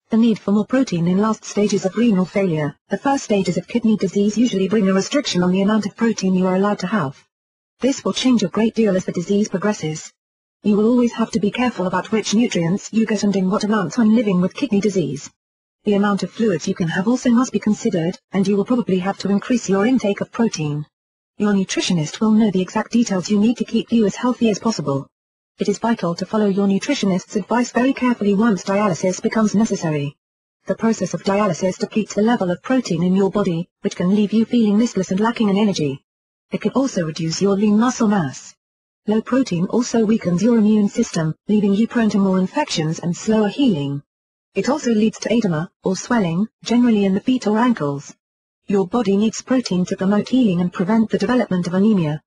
The need for more protein in last stages of renal failure. The first stages of kidney disease usually bring a restriction on the amount of protein you are allowed to have. This will change a great deal as the disease progresses. You will always have to be careful about which nutrients you get and in what amounts when living with kidney disease. The amount of fluids you can have also must be considered, and you will probably have to increase your intake of protein. Your nutritionist will know the exact details you need to keep you as healthy as possible. It is vital to follow your nutritionist's advice very carefully once dialysis becomes necessary. The process of dialysis depletes the level of protein in your body, which can leave you feeling listless and lacking in energy. It can also reduce your lean muscle mass. Low protein also weakens your immune system, leaving you prone to more infections and slower healing. It also leads to edema, or swelling, generally in the feet or ankles. Your body needs protein to promote healing and prevent the development of anemia.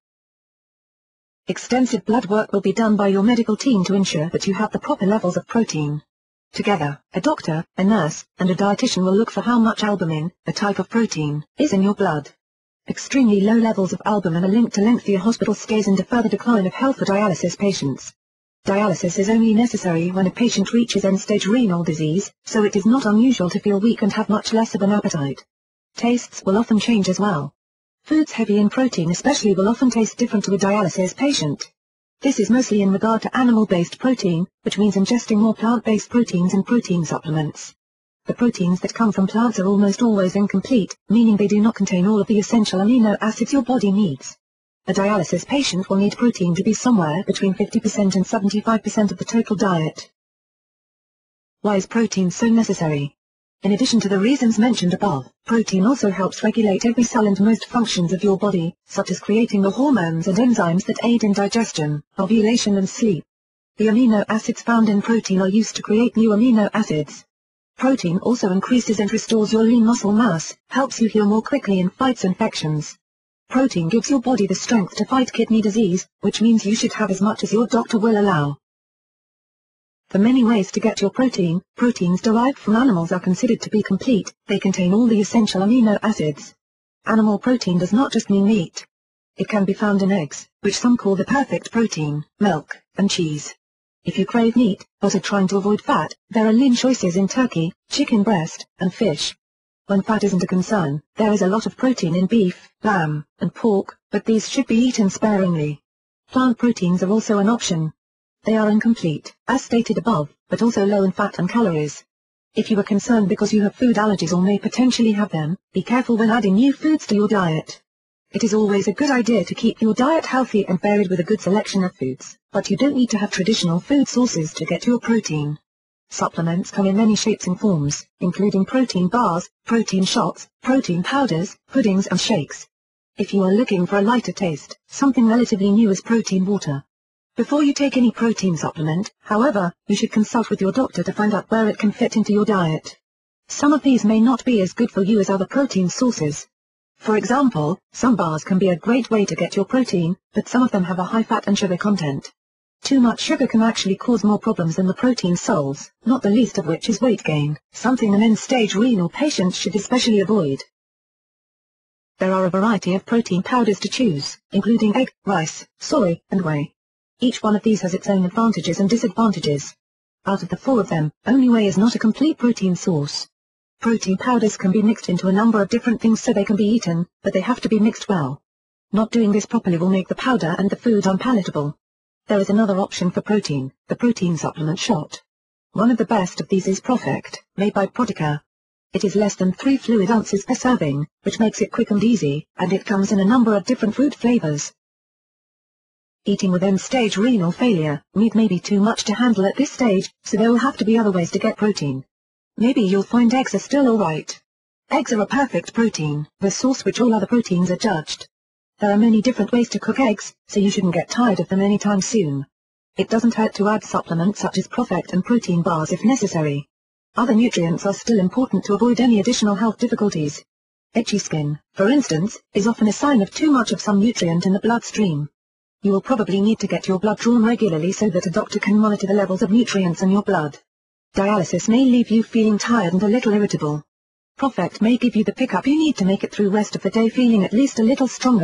Extensive blood work will be done by your medical team to ensure that you have the proper levels of protein. Together, a doctor, a nurse, and a dietitian will look for how much albumin, a type of protein, is in your blood. Extremely low levels of albumin are linked to lengthier hospital stays and a further decline of health for dialysis patients. Dialysis is only necessary when a patient reaches end-stage renal disease, so it is not unusual to feel weak and have much less of an appetite. Tastes will often change as well. Foods heavy in protein especially will often taste different to a dialysis patient. This is mostly in regard to animal-based protein, which means ingesting more plant-based proteins and protein supplements. The proteins that come from plants are almost always incomplete, meaning they do not contain all of the essential amino acids your body needs. A dialysis patient will need protein to be somewhere between 50% and 75% of the total diet. Why is protein so necessary? In addition to the reasons mentioned above, protein also helps regulate every cell and most functions of your body, such as creating the hormones and enzymes that aid in digestion, ovulation and sleep. The amino acids found in protein are used to create new amino acids. Protein also increases and restores your lean muscle mass, helps you heal more quickly and fights infections. Protein gives your body the strength to fight kidney disease, which means you should have as much as your doctor will allow. The many ways to get your protein. Proteins derived from animals are considered to be complete, they contain all the essential amino acids. Animal protein does not just mean meat. It can be found in eggs, which some call the perfect protein, milk, and cheese. If you crave meat, but are trying to avoid fat, there are lean choices in turkey, chicken breast, and fish. When fat isn't a concern, there is a lot of protein in beef, lamb, and pork, but these should be eaten sparingly. Plant proteins are also an option. They are incomplete, as stated above, but also low in fat and calories. If you are concerned because you have food allergies or may potentially have them, be careful when adding new foods to your diet. It is always a good idea to keep your diet healthy and varied with a good selection of foods, but you don't need to have traditional food sources to get your protein. Supplements come in many shapes and forms, including protein bars, protein shots, protein powders, puddings and shakes. If you are looking for a lighter taste, something relatively new is protein water. Before you take any protein supplement, however, you should consult with your doctor to find out where it can fit into your diet. Some of these may not be as good for you as other protein sources. For example, some bars can be a great way to get your protein, but some of them have a high fat and sugar content. Too much sugar can actually cause more problems than the protein solves, not the least of which is weight gain, something an end-stage renal patient should especially avoid. There are a variety of protein powders to choose, including egg, rice, soy, and whey. Each one of these has its own advantages and disadvantages. Out of the four of them, only whey is not a complete protein source. Protein powders can be mixed into a number of different things so they can be eaten, but they have to be mixed well. Not doing this properly will make the powder and the food unpalatable. There is another option for protein, the protein supplement shot. One of the best of these is ProfectR, made by Protica. It is less than 3 fluid ounces per serving, which makes it quick and easy, and it comes in a number of different fruit flavors. Eating with end-stage renal failure, meat may be too much to handle at this stage, so there will have to be other ways to get protein. Maybe you'll find eggs are still alright. Eggs are a perfect protein, the source which all other proteins are judged. There are many different ways to cook eggs, so you shouldn't get tired of them anytime soon. It doesn't hurt to add supplements such as ProfectR and protein bars if necessary. Other nutrients are still important to avoid any additional health difficulties. Itchy skin, for instance, is often a sign of too much of some nutrient in the bloodstream. You will probably need to get your blood drawn regularly so that a doctor can monitor the levels of nutrients in your blood. Dialysis may leave you feeling tired and a little irritable. ProfectR may give you the pickup you need to make it through rest of the day feeling at least a little stronger.